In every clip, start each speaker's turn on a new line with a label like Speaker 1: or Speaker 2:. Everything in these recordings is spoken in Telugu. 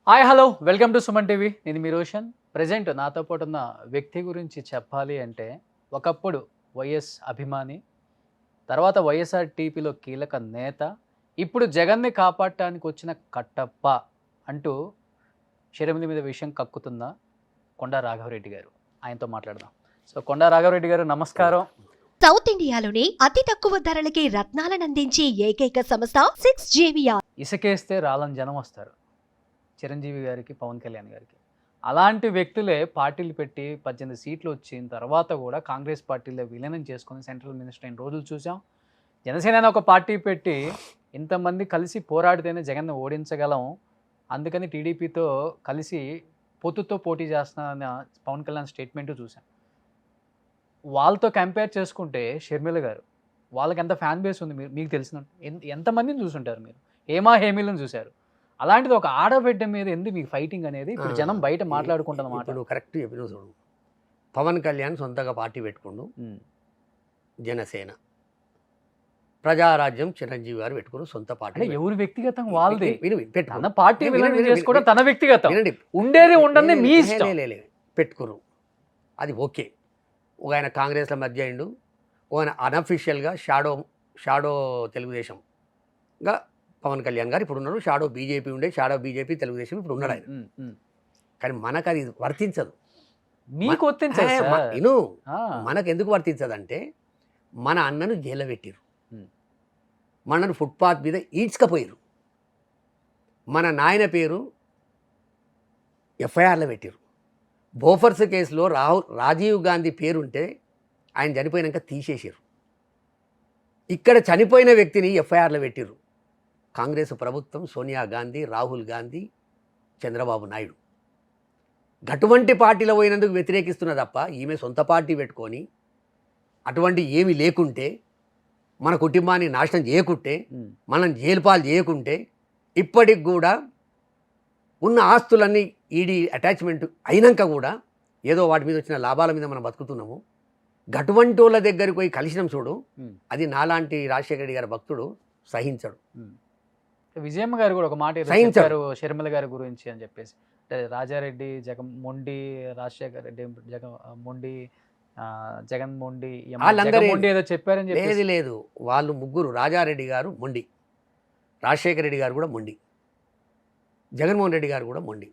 Speaker 1: Hi hello welcome to Suman TV. నేను మీ రోషన్. ప్రజెంట్ నాతో పాటు ఉన్న వ్యక్తి గురించి చెప్పాలి అంటే ఒకప్పుడు వైఎస్ అభిమాని, తర్వాత వైఎస్ఆర్ టీపీలో కీలక నేత, ఇప్పుడు జగన్ని కాపాడటానికి వచ్చిన కట్టప్ప అంటూ షర్మిల మీద విషయం కక్కుతున్న కొండా రాఘవరెడ్డి గారు. ఆయనతో మాట్లాడదాం. సో కొండా రాఘవరెడ్డి గారు నమస్కారం.
Speaker 2: సౌత్ ఇండియాలోనే అతి తక్కువ ధరలకి రత్నాలనందించే ఏకైక సంస్థ 6JVR.
Speaker 1: ఇసుకేస్తే రాలని జనం వస్తారు చిరంజీవి గారికి, పవన్ కళ్యాణ్ గారికి. అలాంటి వ్యక్తులే పార్టీలు పెట్టి 18 సీట్లు వచ్చిన తర్వాత కూడా కాంగ్రెస్ పార్టీలో విలీనం చేసుకుని సెంట్రల్ మినిస్టర్ అయిన రోజులు చూసాం. జనసేన అనే ఒక పార్టీ పెట్టి ఇంతమంది కలిసి పోరాడితేనే జగన్ని ఓడించగలం, అందుకని టీడీపీతో కలిసి పొత్తుతో పోటీ చేస్తున్నానన్న పవన్ కళ్యాణ్ స్టేట్మెంట్ చూసాం. వాళ్ళతో కంపేర్ చేసుకుంటే షర్మిల గారు, వాళ్ళకి ఎంత ఫ్యాన్ బేస్ ఉంది మీకు తెలిసిన ఎంతమందిని చూసుంటారు మీరు? హేమా హేమీలను చూశారు. అలాంటిది ఒక ఆడబిడ్డ మీద ఎందుకు మీకు ఫైటింగ్ అనేది ఇప్పుడు జనం బయట మాట్లాడుకుంటున్నమాట.
Speaker 3: ఇప్పుడు కరెక్ట్ చెప్పిన చూడు, పవన్ కళ్యాణ్ సొంతగా పార్టీ పెట్టుకుండు, జనసేన. ప్రజారాజ్యం చిరంజీవి గారు పెట్టుకుని సొంత పార్టీ.
Speaker 1: ఎవరు వ్యక్తిగతంగా వాళ్ళది,
Speaker 3: తన
Speaker 1: తన పార్టీ విలీనం చేసుకోవడం తన వ్యక్తిగతం, ఉండేది ఉండని మీ ఇష్టం.
Speaker 3: పెట్టుకురు, అది ఓకే. ఒక ఆయన కాంగ్రెస్ల మధ్య అయిండు, ఆయన అన్అఫీషియల్గా షాడో తెలుగుదేశంగా పవన్ కళ్యాణ్ గారు ఇప్పుడు ఉన్నారు. షాడో బీజేపీ ఉండే, షాడో బీజేపీ తెలుగుదేశం ఇప్పుడు ఉన్నాడు ఆయన. కానీ మనకు అది వర్తించదు.
Speaker 1: మీకు వర్తించదు.
Speaker 3: మనకు ఎందుకు వర్తించదు అంటే, మన అన్నను జైల్లో పెట్టిరు, మనను ఫుట్పాత్ మీద ఈడ్చుకపోయారు, మన నాయన పేరు ఎఫ్ఐఆర్లో పెట్టిరు. బోఫర్స్ కేసులో రాజీవ్ గాంధీ పేరుంటే ఆయన చనిపోయినాక తీసేసారు. ఇక్కడ చనిపోయిన వ్యక్తిని ఎఫ్ఐఆర్లో పెట్టిరు కాంగ్రెస్ ప్రభుత్వం, సోనియా గాంధీ, రాహుల్ గాంధీ, చంద్రబాబు నాయుడు. అటువంటి పార్టీలో పోయినందుకు వ్యతిరేకిస్తున్న తప్ప ఈమె సొంత పార్టీ పెట్టుకొని అటువంటి ఏమి లేకుంటే, మన కుటుంబాన్ని నాశనం చేయకుంటే, మనం జైలుపాలు చేయకుంటే, ఇప్పటికి కూడా ఉన్న ఆస్తులన్నీ ఈడీ అటాచ్మెంట్ అయినాక కూడా ఏదో వాటి మీద వచ్చిన లాభాల మీద మనం బతుకుతున్నాము. అటువంటి వాళ్ళ దగ్గరికి పోయి కలిసినాం చూడు, అది నాలాంటి రాజశేఖర రెడ్డి గారి భక్తుడు సహించడు.
Speaker 1: విజయమ్మ గారు కూడా ఒక మాట చెప్పారు షర్మిల గారి గురించి అని చెప్పేసి, రాజారెడ్డి మొండి, రాజశేఖర రెడ్డి మొండి, జగన్ మొండి, ఏదో చెప్పారని చెప్పి.
Speaker 3: లేదు, వాళ్ళు ముగ్గురు, రాజారెడ్డి గారు మొండి, రాజశేఖర రెడ్డి గారు కూడా మొండి, జగన్మోహన్ రెడ్డి గారు కూడా మొండి.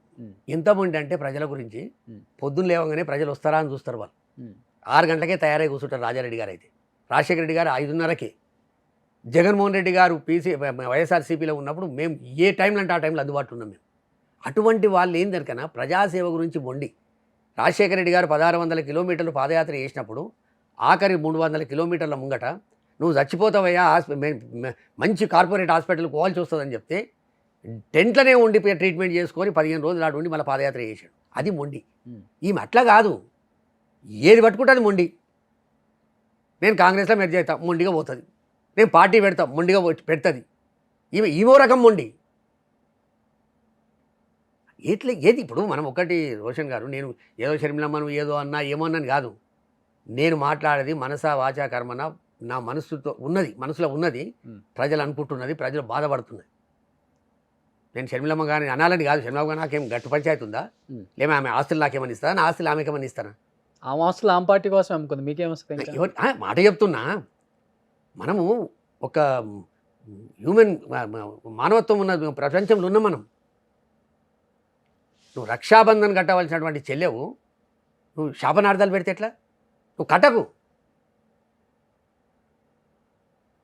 Speaker 3: ఎంత మొండి అంటే ప్రజల గురించి పొద్దున్న లేవగానే ప్రజలు వస్తారా అని చూస్తారు. వాళ్ళు 6 గంటలకే తయారై కూర్చుంటారు రాజారెడ్డి గారు. అయితే రాజశేఖర రెడ్డి గారు 5:30కే, జగన్మోహన్ రెడ్డి గారు వైఎస్ఆర్సీపీలో ఉన్నప్పుడు మేము ఏ టైంలో అంటే ఆ టైంలో అందుబాటులో ఉన్నాం మేము. అటువంటి వాళ్ళు ఏందరికన్నా ప్రజాసేవ గురించి మొండి. రాజశేఖర రెడ్డి గారు 1600 కిలోమీటర్లు పాదయాత్ర చేసినప్పుడు ఆఖరి 300 కిలోమీటర్ల ముంగట నువ్వు చచ్చిపోతావయ్యా, మంచి కార్పొరేట్ హాస్పిటల్కి పోవాల్సి వస్తుందని చెప్తే టెంట్లోనే ఉండి ట్రీట్మెంట్ చేసుకొని 15 రోజులు నాడు ఉండి మళ్ళీ పాదయాత్ర చేశాడు. అది మొండి. ఈమె అట్లా కాదు, ఏది పట్టుకుంటుంది మొండి. నేను కాంగ్రెస్లో మెర్జ్ అవుతా, మొండిగా పోతుంది. నేను పార్టీ పెడతా, మొండిగా పెడుతుంది. ఈమో రకం మొండి. ఏది ఇప్పుడు మనం ఒకటి రోషన్ గారు, నేను ఏదో షర్మిలమ్మను ఏదో అన్నా ఏమో అన్నాను కాదు. నేను మాట్లాడేది మనసా వాచా కర్మన, నా మనసులో ఉన్నది ప్రజలు అనుకుంటున్నది, ప్రజలు బాధపడుతున్నది. నేను షర్మిలమ్మ గారిని అనాలని కాదు. షర్మిలమ్మ గారు నాకేం గట్టు పంచాయతీ ఉందా, లేమో ఆమె ఆస్తులు నాకేమని ఇస్తారా, నా ఆస్తులు ఆమెకేమని ఇస్తారా?
Speaker 1: ఆ ఆస్తులు ఆమె పార్టీ కోసం అమ్ముకుంది, మీకేమొస్తుంది?
Speaker 3: మాట చెప్తున్నా. మనము ఒక హ్యూమన్ మానవత్వం ఉన్న ప్రపంచంలో ఉన్నాం మనం. నువ్వు రక్షాబంధన్ కట్టవలసినటువంటి చెల్లెవు నువ్వు శాపనార్థాలు పెడితే ఎట్లా? నువ్వు కట్టకు.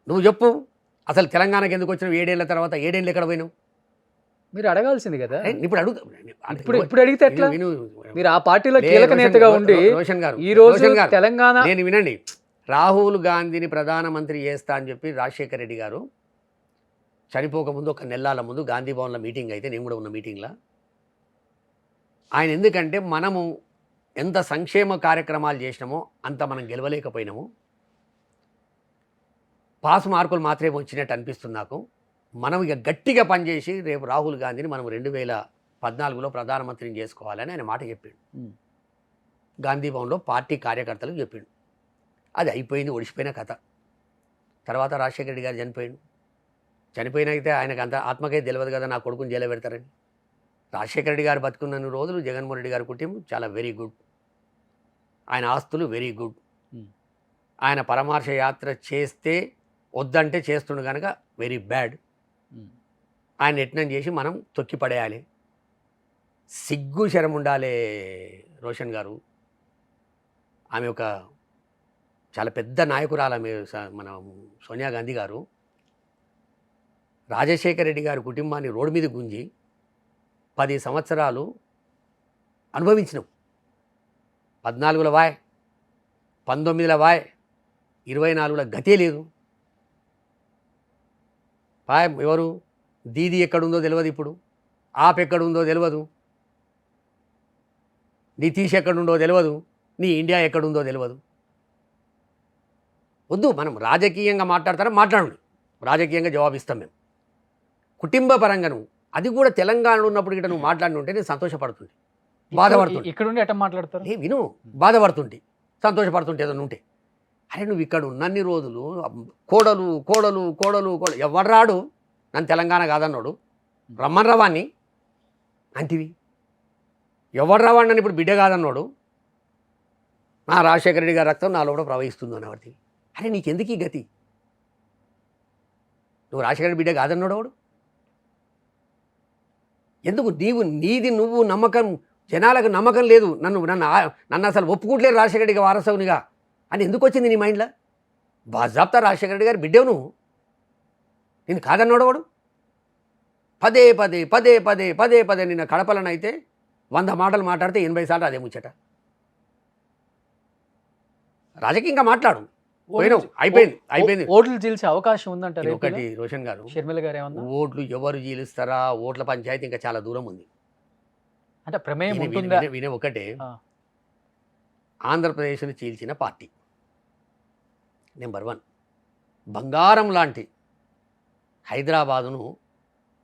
Speaker 3: నువ్వు చెప్పు, అసలు తెలంగాణకి ఎందుకు వచ్చినావు? 7 ఏళ్ల తర్వాత 7 ఏళ్ళు ఎక్కడ పోయినావు?
Speaker 1: మీరు అడగాల్సింది కదా.
Speaker 3: ఇప్పుడు
Speaker 1: అడిగితే ఎట్లా? మీరు ఆ పార్టీలో కీలక నేతగా ఉండి
Speaker 3: రోషన్ గారు,
Speaker 1: ఈ రోజు తెలంగాణ,
Speaker 3: నేను వినండి, రాహుల్ గాంధీని ప్రధానమంత్రి చేస్తా అని చెప్పి రాజశేఖర రెడ్డి గారు చనిపోకముందు 1 నెలల ముందు గాంధీ భవన్లో మీటింగ్ అయితే నేను కూడా ఉన్న మీటింగ్లో ఆయన, ఎందుకంటే మనము ఎంత సంక్షేమ కార్యక్రమాలు చేసినామో అంత మనం గెలవలేకపోయినాము, పాస్ మార్కులు మాత్రమే వచ్చినట్టు అనిపిస్తుంది నాకు. మనం ఇక గట్టిగా పనిచేసి రేపు రాహుల్ గాంధీని మనం 2014లో ప్రధానమంత్రిని చేసుకోవాలని ఆయన మాట చెప్పాడు. గాంధీ భవన్లో పార్టీ కార్యకర్తలకు చెప్పాడు. అది అయిపోయింది, ఒడిసిపోయిన కథ. తర్వాత రాజశేఖర రెడ్డి గారు చనిపోయాడు. చనిపోయినైతే ఆయనకు అంత ఆత్మకే తెలియదు కదా నా కొడుకుని జైలు పెడతారని. రాజశేఖర రెడ్డి గారు బతుకున్న రోజులు జగన్మోహన్ రెడ్డి గారి కుటుంబం చాలా వెరీ గుడ్, ఆయన ఆస్తులు వెరీ గుడ్. ఆయన పరామర్శ యాత్ర చేస్తే వద్దంటే చేస్తుండు కనుక వెరీ బ్యాడ్. ఆయన యత్నం చేసి మనం తొక్కి పడేయాలి. సిగ్గు శరం ఉండాలి రోషన్ గారు. ఆమె ఒక చాలా పెద్ద నాయకురాలు. ఆమె మన సోనియా గాంధీ గారు రాజశేఖర రెడ్డి గారి కుటుంబాన్ని రోడ్డు మీద గుంజి 10 సంవత్సరాలు అనుభవించినాం. 14ల వాయ్, 19ల వాయ్, 24ల గతే లేదు. పాయ్ ఎవరు దీది ఎక్కడుందో తెలియదు, ఇప్పుడు ఆప్ ఎక్కడుందో తెలియదు, నితీష్ ఎక్కడుందో తెలియదు, నీ ఇండియా ఎక్కడుందో తెలియదు. వద్దు, మనం రాజకీయంగా మాట్లాడతారా మాట్లాడండి, రాజకీయంగా జవాబిస్తాం మేము. కుటుంబ పరంగా నువ్వు అది కూడా తెలంగాణలో ఉన్నప్పుడు గిట్ట నువ్వు మాట్లాడినుంటే నేను సంతోషపడుతుంది, బాధపడుతుంది.
Speaker 1: ఇక్కడ ఉండి ఎట్లా మాట్లాడతారు?
Speaker 3: విను, బాధపడుతుంటే సంతోషపడుతుంటే ఏదైనా ఉంటే. అరే నువ్వు ఇక్కడ ఉన్నన్ని రోజులు కోడలు కోడలు కోడలు కోడలు ఎవరు రాడు, నన్ను తెలంగాణ కాదన్నాడు, రమ్మన్ రవాన్ని అంటివి. ఎవరు రావాడు నన్ను ఇప్పుడు బిడ్డ కాదన్నాడు, నా రాజశేఖర రెడ్డి గారి రక్తం నాలో కూడా ప్రవహిస్తుంది అనేవాడికి. అరే నీకెందుకు ఈ గతి? నువ్వు రాజశేఖర రెడ్డి బిడ్డ కాదన్నాడు వాడు. ఎందుకు నీది నువ్వు నమ్మకం, జనాలకు నమ్మకం లేదు, నన్ను అసలు ఒప్పుకుంటలేరు రాజశేఖర రెడ్డిగా వారసవునిగా అని ఎందుకు వచ్చింది నీ మైండ్లో? బాజాబ్తా రాజశేఖర రెడ్డి గారు బిడ్డవు నువ్వు, నేను కాదన్నాడు వాడు. పదే పదే పదే పదే పదే పదే నిన్న కడపలనైతే 100 మాటలు మాట్లాడితే 80 సార్లు అదే ముచ్చట. రాజకీయంగా మాట్లాడు, పోయినావు, అయిపోయింది.
Speaker 1: ఓట్లు చీల్చే అవకాశం ఉందంటారు.
Speaker 3: ఒకటి రోషన్ గారు,
Speaker 1: షర్మిల గారు ఏమన్నా
Speaker 3: ఓట్లు ఎవరు చీలుస్తారా, ఓట్ల పంచాయతీ ఇంకా చాలా దూరం ఉంది.
Speaker 1: అంటే ప్రమేయం ఉంటుందా?
Speaker 3: వినే ఒకటే, ఆంధ్రప్రదేశ్ను చీల్చిన పార్టీ నెంబర్ 1, బంగారం లాంటి హైదరాబాదును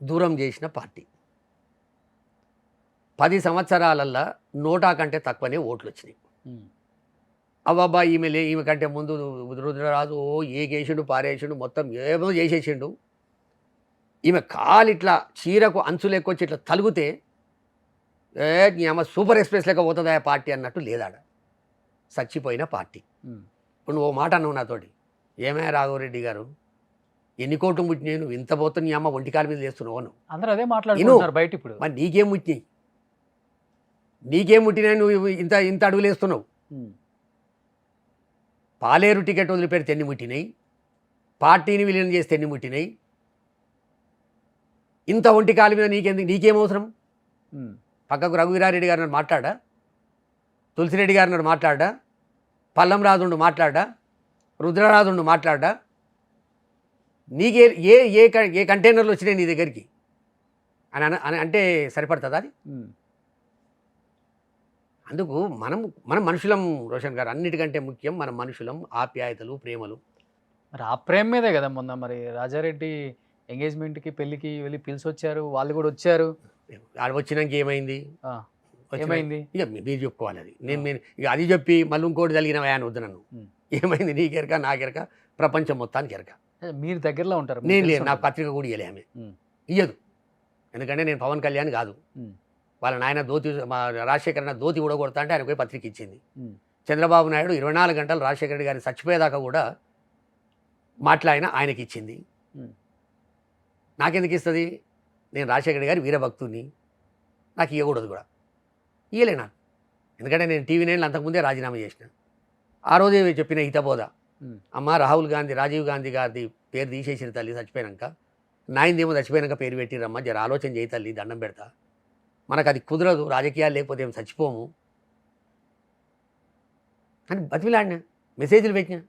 Speaker 3: దూరం చేసిన పార్టీ. 10 సంవత్సరాలల్లో 100 కంటే తక్కువనే ఓట్లు వచ్చినాయి. అవ్వబ్బా ఈమె కంటే ముందు రుద్రరాజు ఏ కేసిండు పారేసిండు, మొత్తం ఏమో చేసేసిండు. ఈమె కాలిట్లా చీరకు అంచులు ఎక్కువచ్చి ఇట్లా తలుగుతే నీ అమ్మ సూపర్ ఎక్స్ప్రెస్ లెక్క పోతుందా పార్టీ అన్నట్టు లేదాడ. చచ్చిపోయిన పార్టీ. ఇప్పుడు నువ్వు మాట అన్నావు నాతోటి, ఏమయ్యా రాఘవరెడ్డి గారు ఎన్ని కోట్లు ముట్టినాయి, నువ్వు ఇంత పోతే నీ అమ్మ ఒంటికాల మీద చేస్తున్నావు నువ్వు.
Speaker 1: అందరూ అదే మాట్లాడుతున్నారు బయట. ఇప్పుడు
Speaker 3: మరి నీకేం ముట్టినాయి, నీకేం ముట్టినాయి, నువ్వు ఇంత అడుగులు వేస్తున్నావు. పాలేరు టికెట్ వదిలిపెడితే ఎన్ని ముట్టినాయి, పార్టీని విలీనం చేస్తే ఎన్ని ముట్టినాయి, ఇంత ఒంటి కాలు మీద నీకేం అవసరం? పక్కకు రఘువీరారెడ్డి గారిని మాట్లాడా, తులసిరెడ్డి గారిని మాట్లాడా, పల్లం రాజుండు మాట్లాడా, రుద్రరాజుండు మాట్లాడా, నీకే ఏ కంటైనర్లు వచ్చినాయి నీ దగ్గరికి అని అంటే సరిపడుతుందా అది? అందుకు మనం మనుషులం రోషన్ గారు, అన్నిటికంటే ముఖ్యం మనం మనుషులం, ఆప్యాయతలు, ప్రేమలు.
Speaker 1: మరి ఆ ప్రేమ మీదే కదా మొన్న మరి రాజారెడ్డి ఎంగేజ్మెంట్కి పెళ్ళికి వెళ్ళి పిలిచి వచ్చారు, వాళ్ళు కూడా వచ్చారు.
Speaker 3: వచ్చినాక ఏమైంది? ఇక మీరు చెప్పుకోవాలి అది. నేను ఇక అది చెప్పి మళ్ళీ ఇంకోటి జరిగిన ఆయన వద్దు నన్ను. ఏమైంది నీకెరక, నాకెరక, ప్రపంచం మొత్తానికి ఎరక.
Speaker 1: మీరు దగ్గరలో ఉంటారు.
Speaker 3: నేను లేదు, నాకు పత్రిక కూడా ఇవ్వలే ఆమె, ఇయ్యదు. ఎందుకంటే నేను పవన్ కళ్యాణ్ కాదు, వాళ్ళ నాయన ధోతి, మా రాజశేఖర ధోతి కూడా కొడతా అంటే ఆయనకు పత్రిక ఇచ్చింది. చంద్రబాబు నాయుడు 24 గంటలు రాజశేఖర రెడ్డి గారిని చచ్చిపోయేదాకా కూడా మాట్లాడిన ఆయనకి ఇచ్చింది. నాకెందుకు ఇస్తుంది? నేను రాజశేఖర రెడ్డి గారి వీరభక్తుని, నాకు ఇవ్వకూడదు కూడా, ఇయ్యలే నాకు. ఎందుకంటే నేను టీవీ 9 అంతకుముందే రాజీనామా చేసిన. ఆ రోజే చెప్పిన హితబోధ, అమ్మ రాజీవ్ గాంధీ గారిది పేరు తీసేసిన తల్లి చచ్చిపోయాక, నాయనదేమో చచ్చిపోయాక పేరు పెట్టిరమ్మ, జర ఆలోచన చేయి తల్లి, దండం పెడతా, మనకు అది కుదరదు, రాజకీయాలు లేకపోతే ఏం చచ్చిపోము అని బతిలాడినా, మెసేజ్లు పెట్టినా.